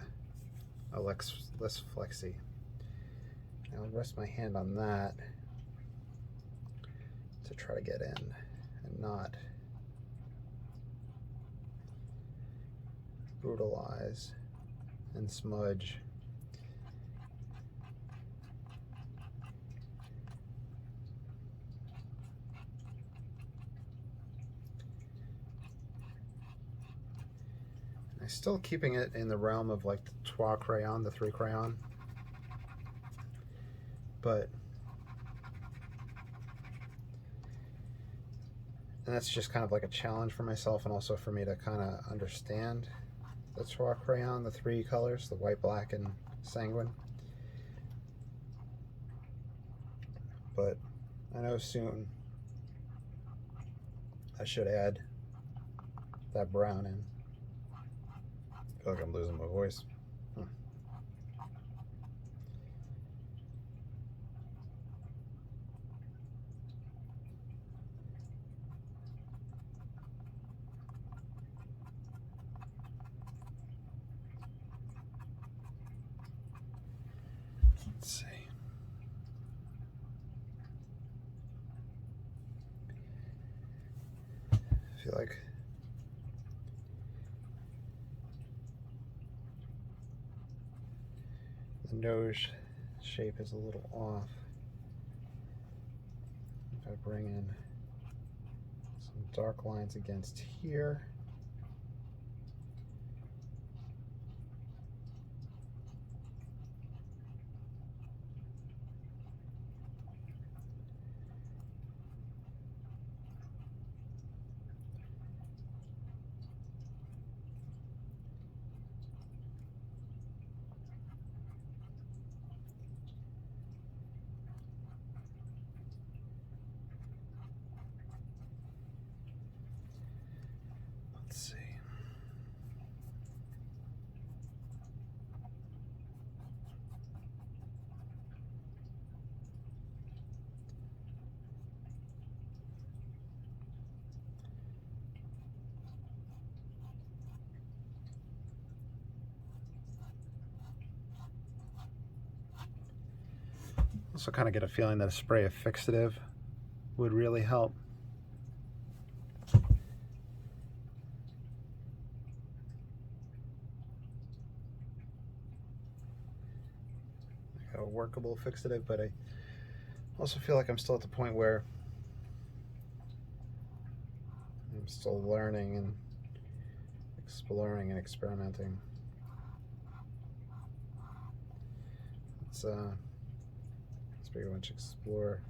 a less flexy. And I'll rest my hand on that to try to get in and not brutalize and smudge. I'm still keeping it in the realm of like the trois crayon, the 3 crayon, but and that's just kind of like a challenge for myself, and also for me to kind of understand the trois crayon, the 3 colors, the white, black, and sanguine. But I know soon I should add that brown in. I feel like I'm losing my voice. Let's see. I feel like the nose shape is a little off. If I bring in some dark lines against here. Let's see. Also kind of get a feeling that a spray of fixative would really help. Like a workable fixative, but I also feel like I'm still at the point where I'm still learning and exploring and experimenting. Let's pretty much explore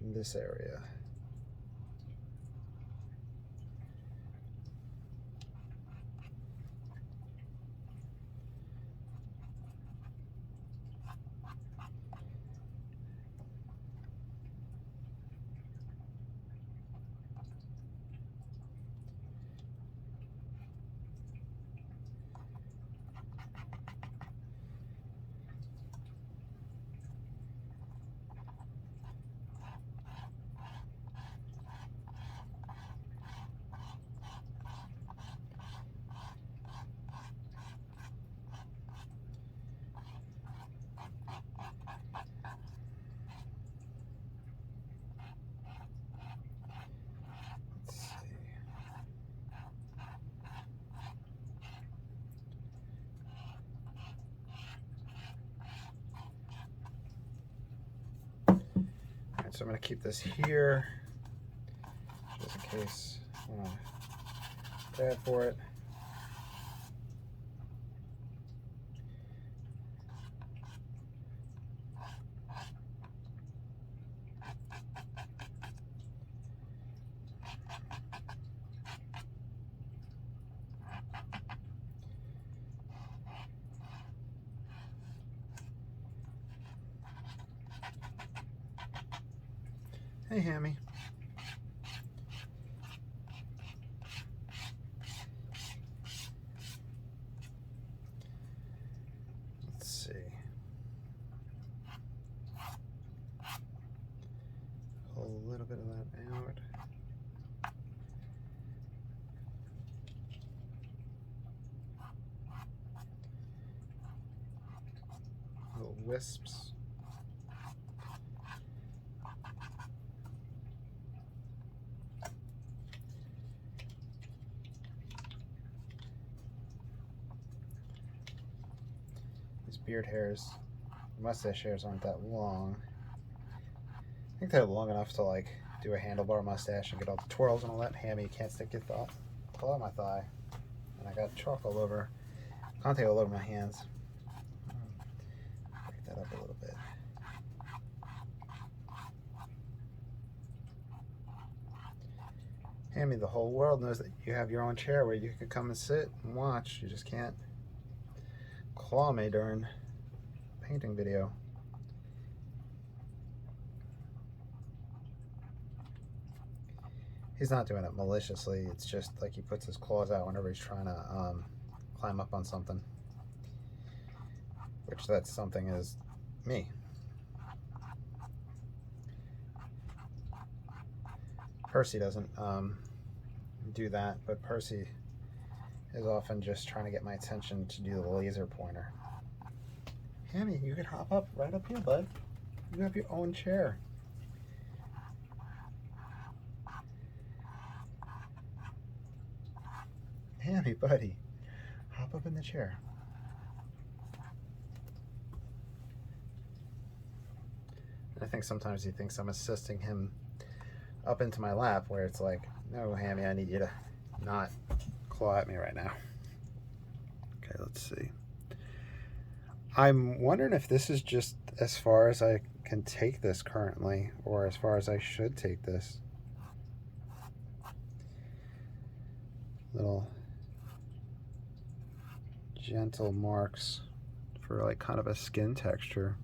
this area. So I'm going to keep this here. Just in case I want to grab for it. Hey, Hammy. Let's see. Pull a little bit of that out. Little wisps. Beard hairs, mustache hairs aren't that long. I think they're long enough to like do a handlebar mustache and get all the twirls and all that. Hammy, you can't stick your claw on my thigh. And I got chalk all over, conte all over my hands. Break that up a little bit. Hammy, the whole world knows that you have your own chair where you can come and sit and watch. You just can't claw me during painting video. He's not doing it maliciously, it's just like he puts his claws out whenever he's trying to climb up on something. Which that something is me. Percy doesn't do that, but Percy is often just trying to get my attention to do the laser pointer. Hammy, you can hop up right up here, bud. You have your own chair. Hammy, buddy, hop up in the chair. I think sometimes he thinks I'm assisting him up into my lap, where it's like, no, Hammy, I need you to not claw at me right now. Okay, let's see. I'm wondering if this is just as far as I can take this currently, or as far as I should take this. Little gentle marks for like kind of a skin texture.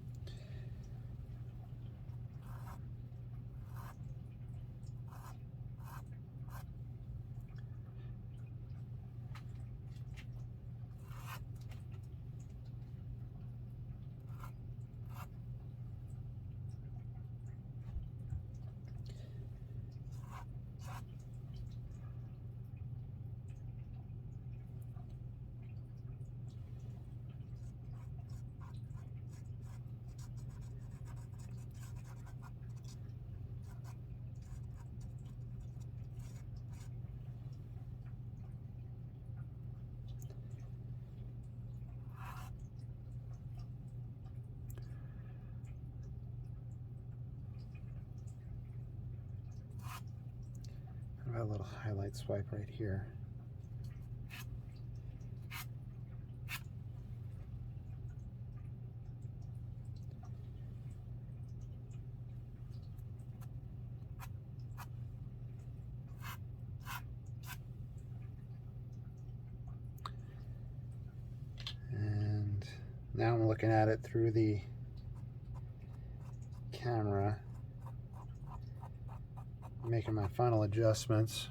A little highlight swipe right here. And now I'm looking at it through the camera, making my final adjustments.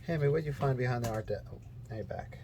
Hammy, what did you find behind the art desk? Oh, now you're back.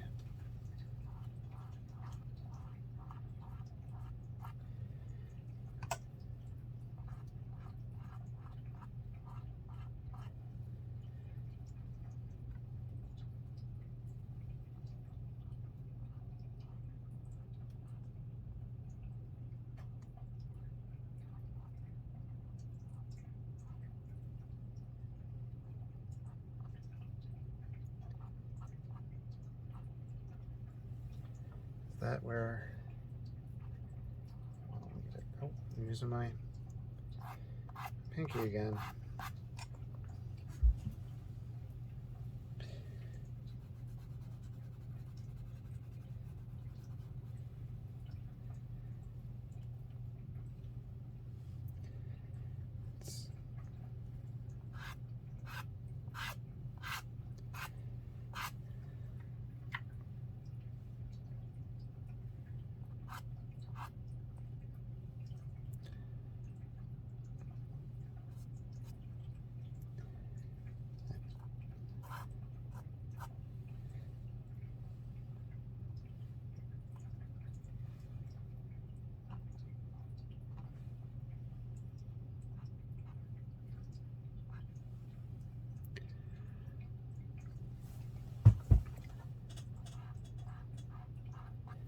that where, oh, I'm using my pinky again.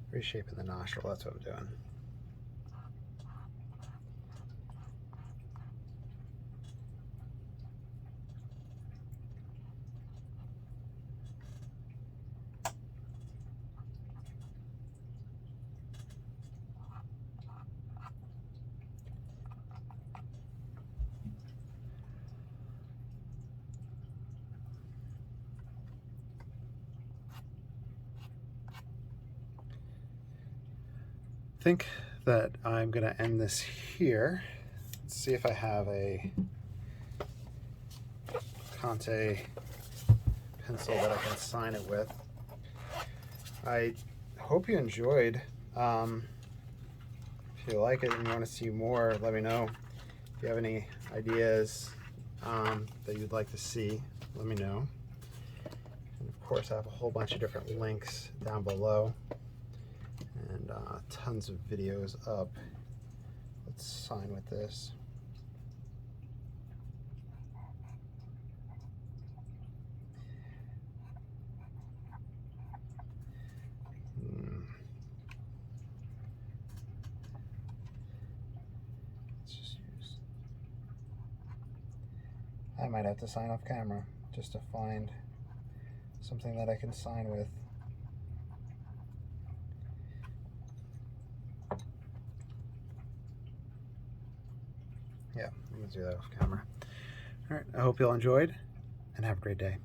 Reshaping the nostril, that's what I'm doing. I think that I'm going to end this here. Let's see if I have a Conte pencil that I can sign it with. I hope you enjoyed. If you like it and you want to see more, let me know. If you have any ideas that you'd like to see, let me know. And of course, I have a whole bunch of different links down below and tons of videos up. Let's sign with this. I might have to sign off camera just to find something that I can sign with. Yeah, I'm gonna do that off camera. All right, I hope you all enjoyed and have a great day.